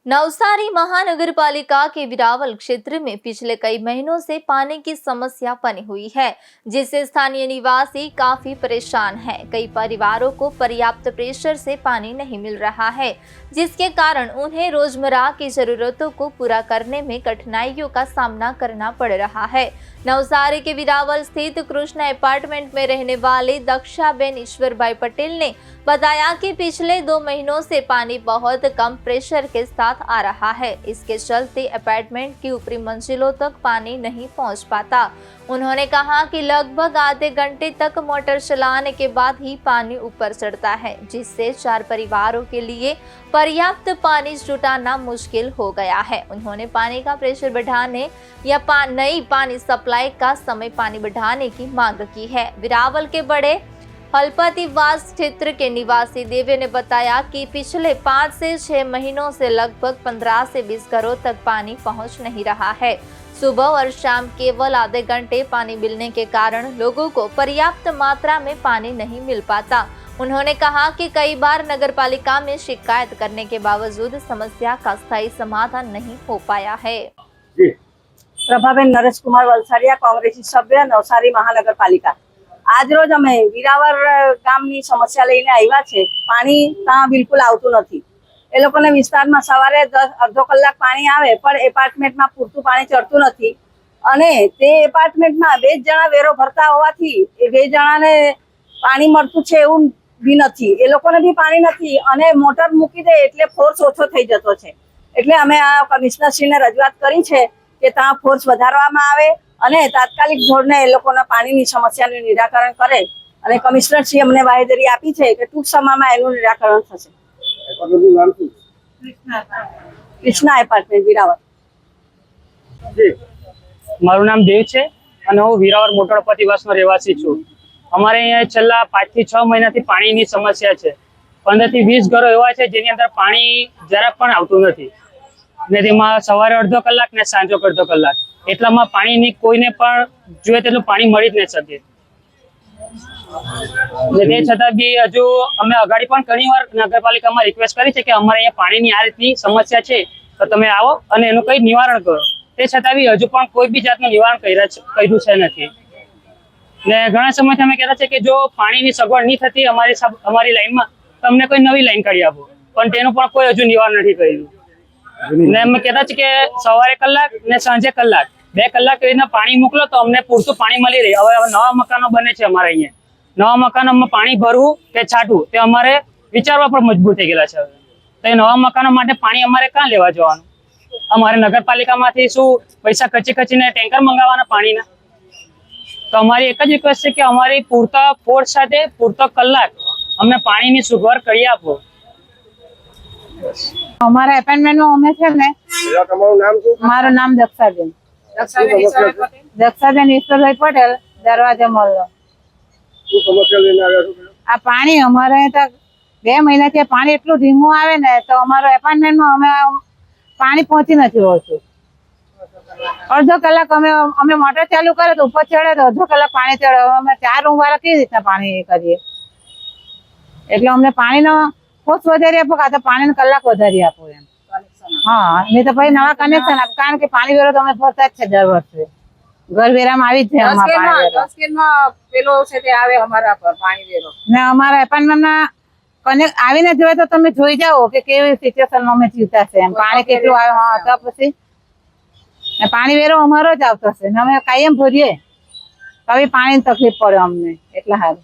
नवसारी महानगर पालिका के बिरावल क्षेत्र में पिछले कई महीनों से पानी की समस्या बनी हुई है, जिससे स्थानीय निवासी काफी परेशान हैं। कई परिवारों को पर्याप्त प्रेशर से पानी नहीं मिल रहा है, जिसके कारण उन्हें रोजमर्रा की जरूरतों को पूरा करने में कठिनाइयों का सामना करना पड़ रहा है। नवसारी के बिरावल स्थित कृष्णा अपार्टमेंट में रहने वाले दक्षाबेन ईश्वरभाई पटेल ने बताया कि पिछले 2 महीनों से पानी बहुत कम प्रेशर के साथ आ रहा है। इसके चलते अपार्टमेंट की ऊपरी मंजिलों तक पानी नहीं पहुंच पाता। उन्होंने कहा कि लगभग आधे घंटे तक मोटर चलाने के बाद ही पानी ऊपर चढ़ता है, जिससे 4 परिवारों के लिए पर्याप्त पानी जुटाना मुश्किल हो गया है। उन्होंने पानी का प्रेशर बढ़ाने या नई पानी सप्लाई का समय पानी बढ़ाने की मांग की है। बिरावल के बड़े हलपतिवास क्षेत्र के निवासी देवे ने बताया कि पिछले 5 से 6 महीनों से लगभग 15 से 20 घरों तक पानी पहुंच नहीं रहा है। सुबह और शाम केवल आधे घंटे पानी मिलने के कारण लोगों को पर्याप्त मात्रा में पानी नहीं मिल पाता। उन्होंने कहा कि कई बार नगरपालिका में शिकायत करने के बावजूद समस्या का स्थायी समाधान नहीं हो पाया है। प्रभाबेन नरेश कुमार वलसाड़िया, कांग्रेसी सभ्य, नवसारी महानगरपालिका। आज रोज अमे वीरावर गामनी समस्या लईने आव्या छे। पाणी ત્યાં બિલકુલ આવતું નથી। એ લોકોને વિસ્તારમાં સવારે 10-અડધો કલાક પાણી આવે, પણ એપાર્ટમેન્ટમાં પૂરતું પાણી ચડતું નથી અને તે એપાર્ટમેન્ટમાં 2 જણા વેરો ભરતા હોવાથી એ 2 જણાને પાણી મળતું છે એવું બી નથી। એ લોકોને બી પાણી નથી અને મોટર મૂકી દે એટલે ફોર્સ ઓછો થઈ જતો છે। એટલે અમે આ કમિશનરશ્રીને રજૂઆત કરી છે કે ત્યાં ફોર્સ વધારવામાં આવે અને તાત્કાલિક ધોરણે એ લોકોના પાણીની સમસ્યાનું નિરાકરણ કરે અને કમિશનરશ્રી અમને બાહેધરી આપી છે કે ટૂંક સમયમાં એનું નિરાકરણ થશે। કૃષ્ણા એપાર્ટમેન્ટ વીરાવર। મારું નામ દેવ છે અને હું વીરાવર મોટરપતિવાસનો રહેવાસી છું। અમારે અહીંયા છેલ્લા 5 થી 6 મહિનાથી પાણીની સમસ્યા છે। 15 થી 20 ઘરો એવા છે જેની અંદર પાણી જરાક પણ આવતું નથી ને તેમાં સવારે અડધો કલાક ને સાંજે અડધો કલાક એટલામાં પાણીની કોઈને પણ જોઈએ તેટલું પાણી મળી જ ન શકે। તે છતાં બી હજુ અમે અગાડી પણ ઘણીવાર નગરપાલિકામાં રિક્વેસ્ટ કરી છે કે અમારે અહીંયા પાણીની આ રીતની સમસ્યા છે તો તમે આવો અને એનું કંઈ નિવારણ કરો। તે છતાં બી હજુ પણ કોઈ બી જાતનું નિવારણ કર્યું છે નથી ને ઘણા સમયથી અમે કહેતા છે કે જો પાણીની સગવડ નહીં થતી અમારી લાઈનમાં તો અમને કોઈ નવી લાઈન કાઢી આપો, પણ તેનું પણ કોઈ હજુ નિવારણ નથી કર્યું ને અમે કહેતા છે કે સવારે કલાક ને સાંજે કલાક 2 કલાક એવીના પાણી મોકલો તો અમને પૂરતું પાણી મળી રહે। હવે નવા મકાનો બને છે અમારે અહીંયા, નવા મકાનોમાં પાણી ભરવું કે છાંટવું તે અમારે વિચારવા પર મજબૂર થઈ ગયેલા છે। તો એ નવા મકાનો માટે પાણી અમારે ક્યાં લેવા જવાનું? અમારે નગરપાલિકામાંથી શું પૈસા ખર્ચીને ટેન્કર મંગાવવાના પાણીના? તો અમારી એક જ રિક્વેસ્ટ છે કે અમારી પૂરતા ફોર્સ સાથે પૂરતો કલાક અમને પાણીની સગવડ કરી આપો। અમારા એપાર્ટમેન્ટમાં અમે છે ને, મારું નામ દક્ષાબેન ઈશ્વરભાઈ પટેલ, દરવાજા મોહલ્લો। આ પાણી અમારે તો 2 મહિનાથી પાણી એટલું ધીમું આવે ને તો અમારો એપાર્ટમેન્ટમાં અમે પાણી પહોંચી નથી વળતું। અડધો કલાક અમે મોટર ચાલુ કરે તો ઉપર ચડે તો અડધો કલાક પાણી ચડે। અમે 4 રૂમ વાળા કેવી રીતના પાણી કરીએ? એટલે અમને પાણીનો ફોર્સ વધારી આપો કાં તો પાણીનો કલાક વધારી આપો એમ। હા, નહીં તો પછી નવા કનેક્શન આપ, કારણ કે પાણી વેરો તો અમે ભરતા જ છે દર વર્ષે। ઘર વેરામાં આવી જ છે અમારા પાણી વેરો। 10 કેનમાં પેલો છે તે આવે અમારા પર પાણી વેરો ને અમારા એપાર્ટમેન્ટમાં કનેક્ટ આવીને જોઈએ તો તમે જોઈ જાઓ કે કેવી સિચ્યુએશનમાં અમે જીવતા છે એમ। પાણી કેટલું આવે, હા, તો પછી પાણી વેરો અમારો જ આવતો છે ને અમે કાયમ ભરીએ તો પાણીની તકલીફ પડે અમને, એટલા સારું।